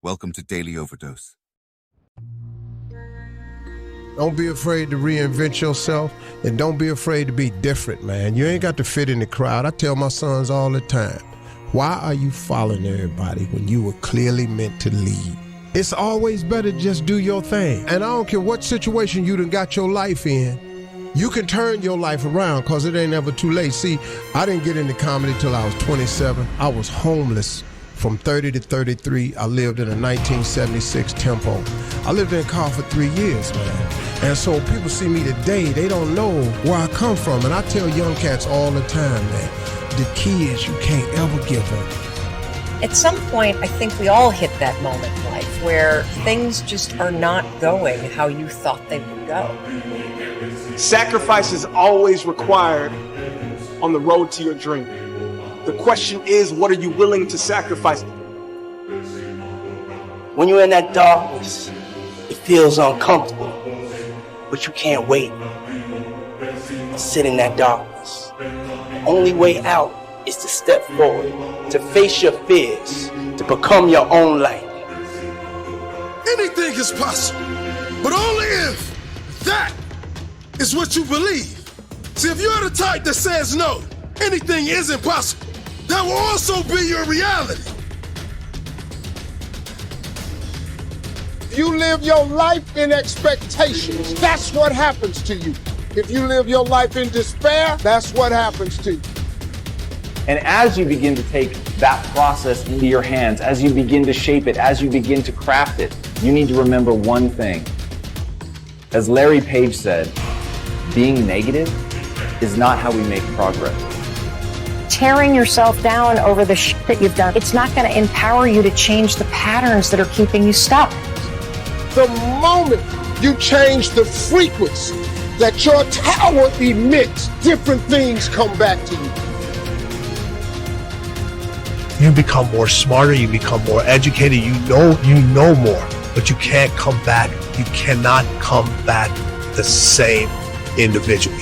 Welcome to Daily Overdose. Don't be afraid to reinvent yourself, and don't be afraid to be different, man. You ain't got to fit in the crowd. I tell my sons all the time, why are you following everybody when you were clearly meant to lead? It's always better to just do your thing. And I don't care what situation you done got your life in, you can turn your life around because it ain't ever too late. See, I didn't get into comedy till I was 27. I was homeless from 30 to 33. I lived in a 1976 Tempo. I lived in a car for 3 years, man. And so people see me today, they don't know where I come from. And I tell young cats all the time, man, the key is you can't ever give up. At some point, I think we all hit that moment in life where things just are not going how you thought they would go. Sacrifice is always required on the road to your dream. The question is, what are you willing to sacrifice? When you're in that darkness, it feels uncomfortable, but you can't wait. Sit in that darkness. The only way out is to step forward, to face your fears, to become your own light. Anything is possible, but only if that is what you believe. See, if you're the type that says no, anything isn't possible, that will also be your reality. You live your life in expectations, that's what happens to you. If you live your life in despair, that's what happens to you. And as you begin to take that process into your hands, as you begin to shape it, as you begin to craft it, you need to remember one thing. As Larry Page said, being negative is not how we make progress. Tearing yourself down over the shit that you've done, it's not going to empower you to change the patterns that are keeping you stuck. The moment you change the frequency that your tower emits, different things come back to you. You become more smarter, you become more educated, you know more, but you can't come back. You cannot come back the same individual.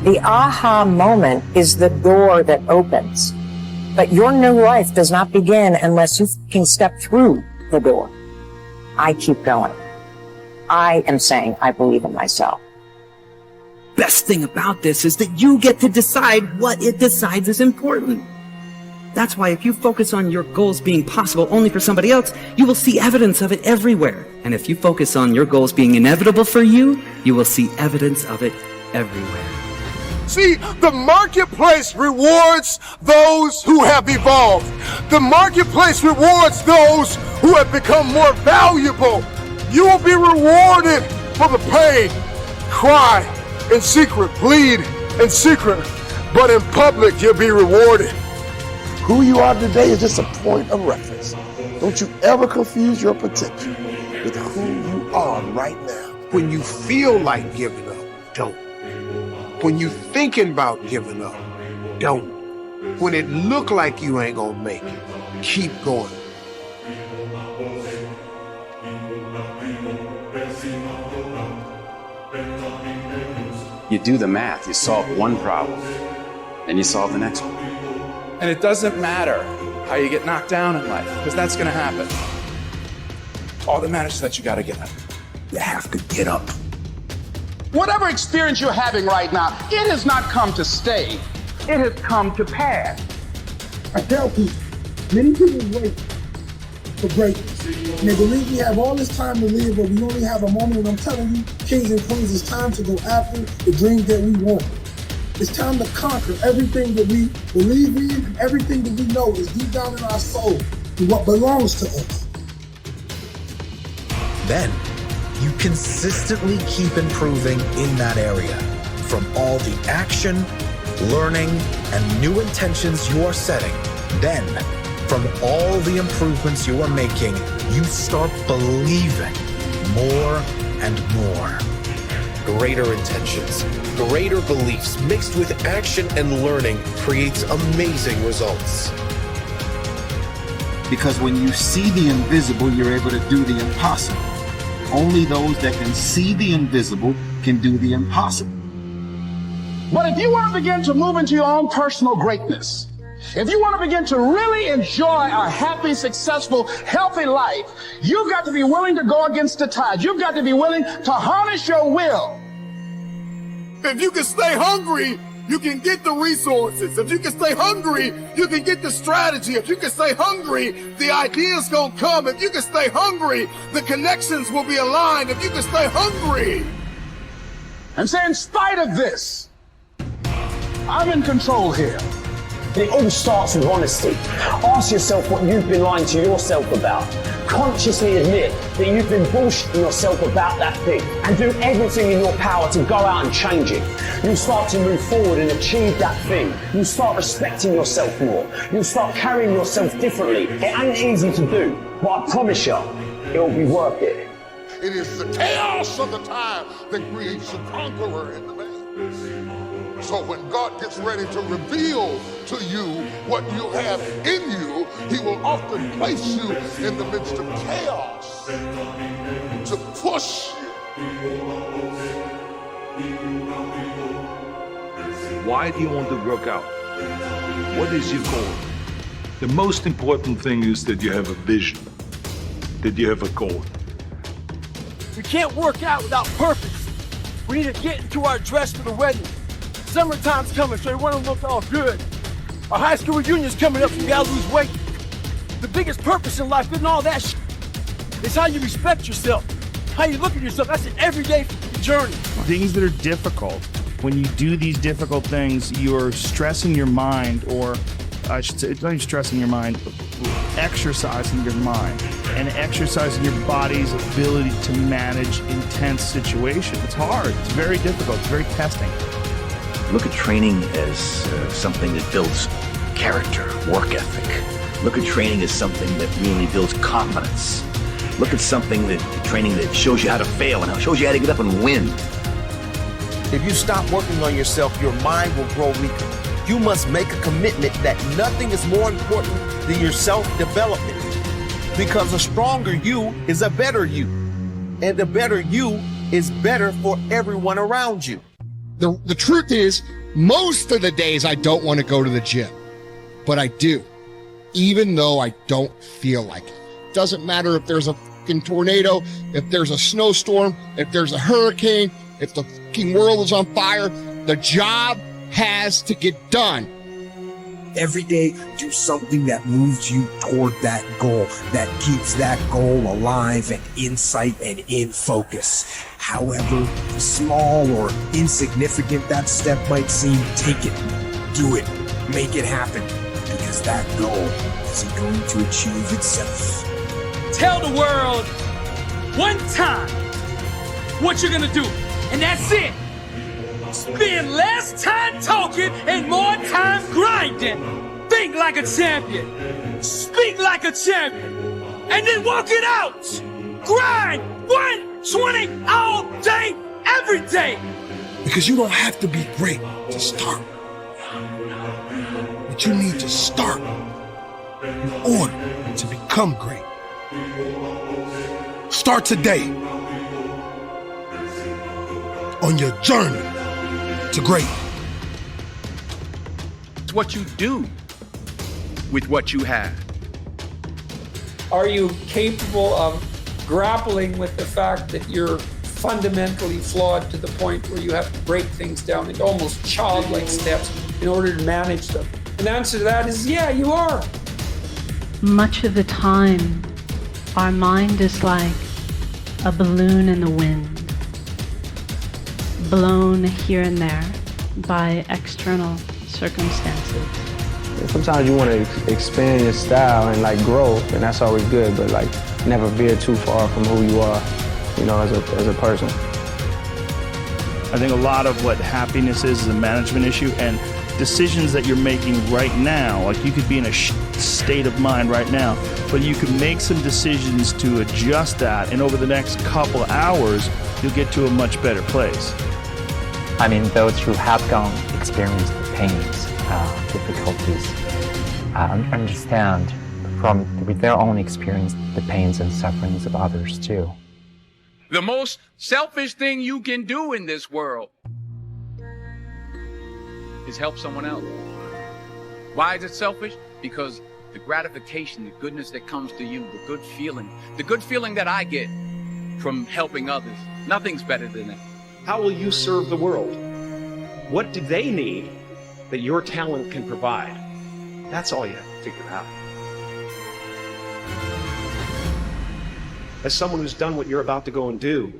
The aha moment is the door that opens. But your new life does not begin unless you can step through the door. I keep going. I am saying I believe in myself. Best thing about this is that you get to decide what it decides is important. That's why if you focus on your goals being possible only for somebody else, you will see evidence of it everywhere. And if you focus on your goals being inevitable for you, you will see evidence of it everywhere. See, the marketplace rewards those who have evolved. The marketplace rewards those who have become more valuable. You will be rewarded for the pain, cry in secret, bleed in secret, but in public you'll be rewarded. Who you are today is just a point of reference. Don't you ever confuse your potential with who you are right now. When you feel like giving up, don't. When you thinking about giving up, don't. When it look like you ain't gonna make it, keep going. You do the math, you solve one problem, and you solve the next one. And it doesn't matter how you get knocked down in life, because that's gonna happen. All that matters is that you gotta get up. You have to get up. Whatever experience you're having right now, it has not come to stay. It has come to pass. I tell people, many people wait for greatness. And they believe we have all this time to live, but we only have a moment. And I'm telling you, kings and queens, it's time to go after the dreams that we want. It's time to conquer everything that we believe in, and everything that we know is deep down in our soul, and what belongs to us. Then, you consistently keep improving in that area. From all the action, learning, and new intentions you are setting, then, from all the improvements you are making, you start believing more and more. Greater intentions, greater beliefs mixed with action and learning creates amazing results. Because when you see the invisible, you're able to do the impossible. Only those that can see the invisible can do the impossible. But if you want to begin to move into your own personal greatness, If you want to begin to really enjoy a happy, successful, healthy life, you've got to be willing to go against the tide. You've got to be willing to harness your will. If you can stay hungry, you can get the resources. If you can stay hungry, you can get the strategy. If you can stay hungry, the ideas gonna come. If you can stay hungry, the connections will be aligned. If you can stay hungry. And say, in spite of this, I'm in control here. It all starts with honesty. Ask yourself what you've been lying to yourself about. Consciously admit that you've been bullshitting yourself about that thing and do everything in your power to go out and change it. You'll start to move forward and achieve that thing. You'll start respecting yourself more. You'll start carrying yourself differently. It ain't easy to do, but I promise you, it'll be worth it. It is the chaos of the time that creates the conqueror in the man. So when God gets ready to reveal to you what you have in you, he will often place you in the midst of chaos to push you. Why do you want to work out? What is your goal? The most important thing is that you have a vision, that you have a goal. We can't work out without purpose. We need to get into our dress for the wedding. Summertime's coming, so we want to look all good. Our high school reunion's coming up, so we gotta lose weight. The biggest purpose in life isn't all that shit. It's how you respect yourself, how you look at yourself. That's an everyday journey. Things that are difficult. When you do these difficult things, you're stressing your mind, or I should say, it's not even stressing your mind, exercising your mind and exercising your body's ability to manage intense situations. It's hard. It's very difficult. It's very testing. Look at training as something that builds character, work ethic. Look at training as something that really builds confidence. Look at training that shows you how to fail and shows you how to get up and win. If you stop working on yourself, your mind will grow weaker. You must make a commitment that nothing is more important than your self-development. Because a stronger you is a better you. And a better you is better for everyone around you. The truth is, most of the days I don't want to go to the gym, but I do, even though I don't feel like it. Doesn't matter if there's a fucking tornado, if there's a snowstorm, if there's a hurricane, if the fucking world is on fire, the job has to get done. Every day, do something that moves you toward that goal, that keeps that goal alive and in sight and in focus. However small or insignificant that step might seem, take it, do it, make it happen, because that goal isn't going to achieve itself. Tell the world one time what you're gonna do, and that's it. Spend less time talking and more time grinding. Think like a champion. Speak like a champion. And then walk it out. Grind 120 all day, every day. Because you don't have to be great to start. But you need to start in order to become great. Start today on your journey to great. It's what you do with what you have. Are you capable of grappling with the fact that you're fundamentally flawed to the point where you have to break things down into almost childlike steps in order to manage them? And the answer to that is, yeah, you are. Much of the time, our mind is like a balloon in the wind, blown here and there by external circumstances. Sometimes you want to expand your style and grow, and that's always good, but never veer too far from who you are, as a person. I think a lot of what happiness is a management issue, and decisions that you're making right now, you could be in a state of mind right now, but you can make some decisions to adjust that, and over the next couple hours, you'll get to a much better place. I mean, those who have experienced the pains, difficulties, understand with their own experience the pains and sufferings of others too. The most selfish thing you can do in this world is help someone else. Why is it selfish? Because the gratification, the goodness that comes to you, the good feeling that I get from helping others, nothing's better than that. How will you serve the world? What do they need that your talent can provide? That's all you have to figure out. As someone who's done what you're about to go and do,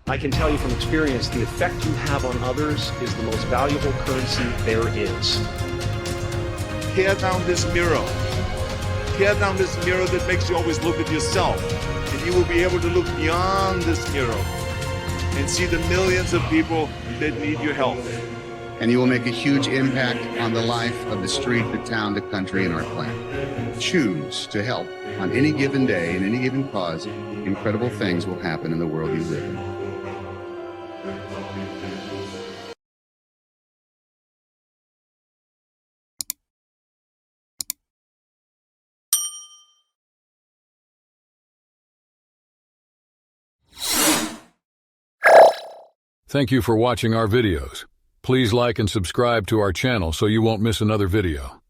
I can tell you from experience, the effect you have on others is the most valuable currency there is. Tear down this mirror. Tear down this mirror that makes you always look at yourself. And you will be able to look beyond this mirror and see the millions of people that need your help. And you will make a huge impact on the life of the street, the town, the country, and our planet. Choose to help on any given day, in any given cause. Incredible things will happen in the world you live in. Thank you for watching our videos. Please like and subscribe to our channel so you won't miss another video.